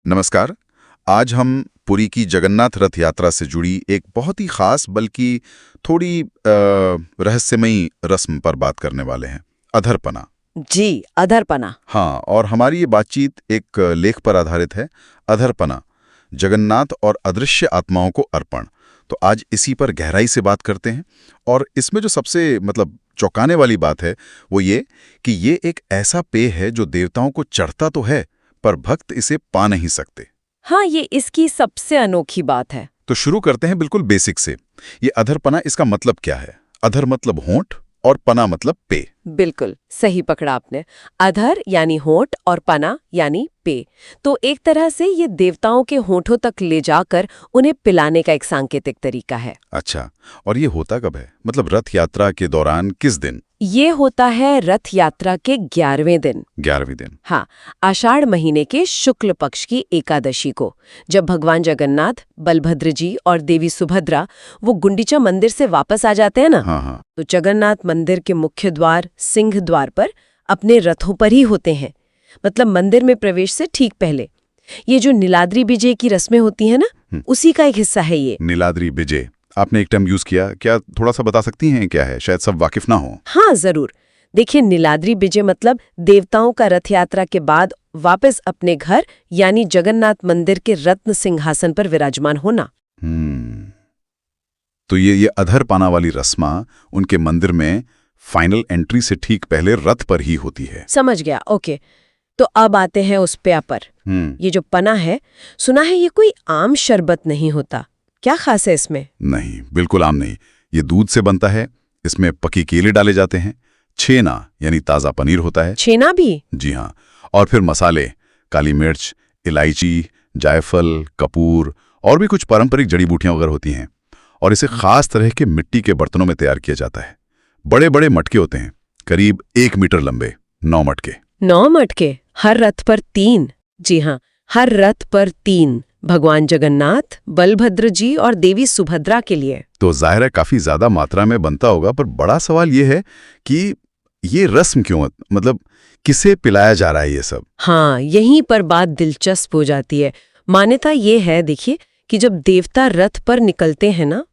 नमस्कार। आज हम पुरी की जगन्नाथ रथ यात्रा से जुड़ी एक बहुत ही खास बल्कि थोड़ी रहस्यमयी रस्म पर बात करने वाले हैं, अधरपना। जी, अधरपना। हाँ, और हमारी ये बातचीत एक लेख पर आधारित है, अधरपना, जगन्नाथ और अदृश्य आत्माओं को अर्पण। तो आज इसी पर गहराई से बात करते हैं। और इसमें जो सबसे चौंकाने वाली बात है वो ये कि ये एक ऐसा पेय है जो देवताओं को चढ़ता तो है पर भक्त इसे पा नहीं सकते। हाँ, ये इसकी सबसे अनोखी बात है। तो शुरू करते हैं बिल्कुल बेसिक से। ये अधरपना, इसका मतलब क्या है? अधर मतलब होंठ और पना मतलब पे। बिल्कुल सही पकड़ा आपने। अधर यानी होंठ और पना यानी पे। तो एक तरह से ये देवताओं के होंठों तक ले जाकर उन्हें पिलाने का एक सांकेतिक तरीका है। अच्छा, और ये होता कब है? मतलब रथ यात्रा के दौरान किस दिन? ये होता है रथ यात्रा के 11वें दिन। 11वें दिन। हाँ, आषाढ़ महीने के शुक्ल पक्ष की एकादशी को, जब भगवान जगन्नाथ, बलभद्र जी और देवी सुभद्रा वो गुंडीचा मंदिर से वापस आ जाते हैं ना। हाँ। तो जगन्नाथ मंदिर के मुख्य द्वार सिंह द्वार पर अपने रथों पर ही होते हैं, मतलब मंदिर में प्रवेश से ठीक पहले। ये जो नीलाद्री विजय की रस्में होती है ना, उसी का एक हिस्सा है ये। नीलाद्री विजय, आपने एक टर्म यूज किया, क्या थोड़ा सा बता सकती हैं क्या है? शायद सब वाकिफ ना हो। हाँ, जरूर। देखिए, नीलाद्री विजय मतलब देवताओं का रथ यात्रा के बाद वापस अपने घर यानी जगन्नाथ मंदिर के रत्न सिंहासन पर विराजमान होना। तो ये अधरपना वाली रस्मा उनके मंदिर में फाइनल एंट्री से ठीक पहले रथ पर ही होती है। समझ गया, ओके। तो अब आते हैं उस पेय पर। ये जो पना है, सुना है ये कोई आम शरबत नहीं होता। क्या खास है इसमें? नहीं, बिल्कुल आम नहीं। ये दूध से बनता है, इसमें पकी केले डाले जाते हैं, छेना यानी ताज़ा पनीर होता है। छेना भी? जी हाँ। और फिर मसाले, काली मिर्च, इलायची, जायफल, कपूर और भी कुछ पारंपरिक जड़ी बूटियां वगैरह होती हैं। और इसे खास तरह के मिट्टी के बर्तनों में तैयार किया जाता है। बड़े बड़े मटके होते हैं, करीब 1 मीटर लंबे, 9 मटके। 9 मटके, हर रथ पर 3। जी हाँ, हर रथ पर 3, भगवान जगन्नाथ, बलभद्र जी और देवी सुभद्रा के लिए। तो जाहिर है काफी ज्यादा मात्रा में बनता होगा, पर बड़ा सवाल ये है कि ये रस्म क्यों, मतलब किसे पिलाया जा रहा है ये सब? हाँ, यहीं पर बात दिलचस्प हो जाती है। मान्यता ये है, देखिए, कि जब देवता रथ पर निकलते हैं ना,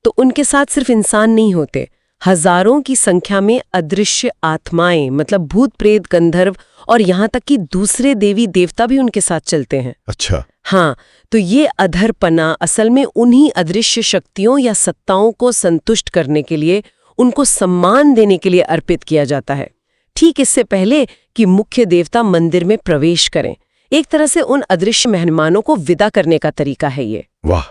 तो उनके साथ सिर्फ इंसान नहीं होते, हजारों की संख्या में अदृश्य आत्माएं, मतलब भूत प्रेत गंधर्व और यहाँ तक कि दूसरे देवी देवता भी उनके साथ चलते हैं। अच्छा। हाँ, तो ये अधरपना असल में उन्हीं अदृश्य शक्तियों या सत्ताओं को संतुष्ट करने के लिए, उनको सम्मान देने के लिए अर्पित किया जाता है, ठीक इससे पहले कि मुख्य देवता मंदिर में प्रवेश करें। एक तरह से उन अदृश्य मेहमानों को विदा करने का तरीका है ये। वाह,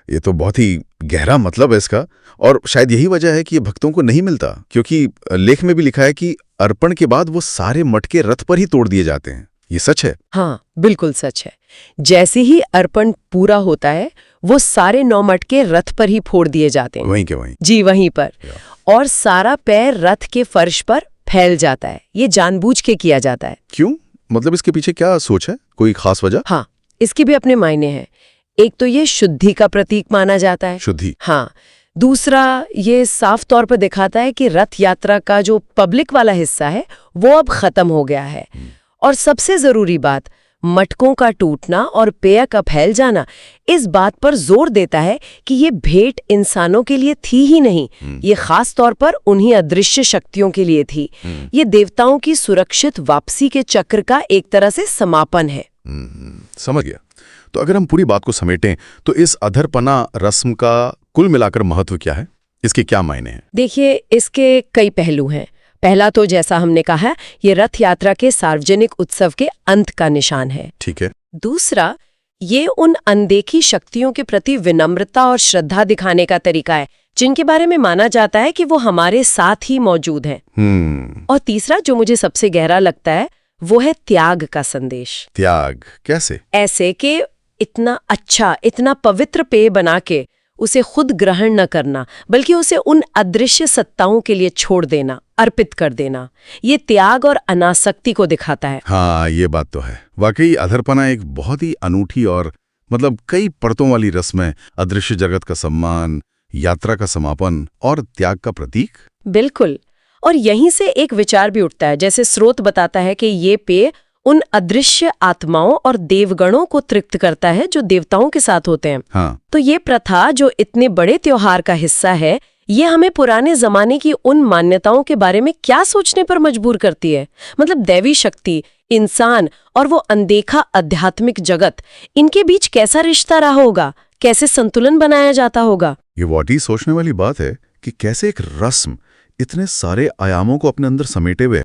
ये तो बहुत ही गहरा मतलब है इसका। और शायद यही वजह है कि ये भक्तों को नहीं मिलता, क्योंकि लेख में भी लिखा है कि अर्पण के बाद वो सारे मटके रथ पर ही तोड़ दिए जाते हैं। ये सच है? हाँ, बिल्कुल सच है। जैसे ही अर्पण पूरा होता है, वो सारे 9 मटके रथ पर ही फोड़ दिए जाते हैं। वहीं के वहीं? जी, वहीं पर। और सारा पैर रथ के फर्श पर फैल जाता है। ये जानबूझ के किया जाता है। क्यों? मतलब इसके पीछे क्या सोच है? कोई खास वजह? हाँ, इसके भी अपने मायने हैं। एक तो ये शुद्धि का प्रतीक माना जाता है। शुद्धि? हाँ। दूसरा, ये साफ तौर पर दिखाता है कि रथ यात्रा का जो पब्लिक वाला हिस्सा है वो अब खत्म हो गया है। और सबसे जरूरी बात, मटकों का टूटना और पेय का फैल जाना इस बात पर जोर देता है कि ये भेंट इंसानों के लिए थी ही नहीं, ये खास तौर पर उन्हीं अदृश्य शक्तियों के लिए थी। ये देवताओं की सुरक्षित वापसी के चक्र का एक तरह से समापन है। समझ गया। तो अगर हम पूरी बात को समेटें तो इस अधरपना रस्म का कुल मिलाकर महत्व क्या है? इसके क्या मायने हैं? देखिए, इसके कई पहलू हैं। पहला तो जैसा हमने कहा, ये रथ यात्रा के सार्वजनिक उत्सव के अंत का निशान है। ठीक है। दूसरा, ये उन अनदेखी शक्तियों के प्रति विनम्रता और श्रद्धा दिखाने का तरीका है, जिनके बारे में माना जाता है कि वो हमारे साथ ही मौजूद हैं। और तीसरा, जो मुझे सबसे गहरा लगता है, वो है त्याग का संदेश। त्याग कैसे? ऐसे कि इतना अच्छा, इतना पवित्र पेय बना के उसे खुद ग्रहण न करना, बल्कि उसे उन अदृश्य सत्ताओं के लिए छोड़ देना, अर्पित कर देना। ये त्याग और अनासक्ति को दिखाता है। हाँ, ये बात तो है। वाकई अधरपना एक बहुत ही अनूठी और कई परतों वाली रस्म है। अदृश्य जगत का सम्मान, यात्रा का समापन और त्याग का प्रतीक। बिल्कुल। और यहीं से एक विचार भी उठता है। जैसे स्रोत बताता है कि ये पेय उन अदृश्य आत्माओं और देवगणों को तृप्त करता है जो देवताओं के साथ होते हैं। हाँ। तो ये प्रथा जो इतने बड़े त्योहार का हिस्सा है, ये हमें पुराने जमाने की उन मान्यताओं के बारे में क्या सोचने पर मजबूर करती है? मतलब दैवी शक्ति, इंसान और वो अनदेखा आध्यात्मिक जगत, इनके बीच कैसा रिश्ता रहा होगा? कैसे संतुलन बनाया जाता होगा? ये वाकई सोचने वाली बात है कि कैसे एक रस्म इतने सारे आयामों को अपने अंदर समेटे हुए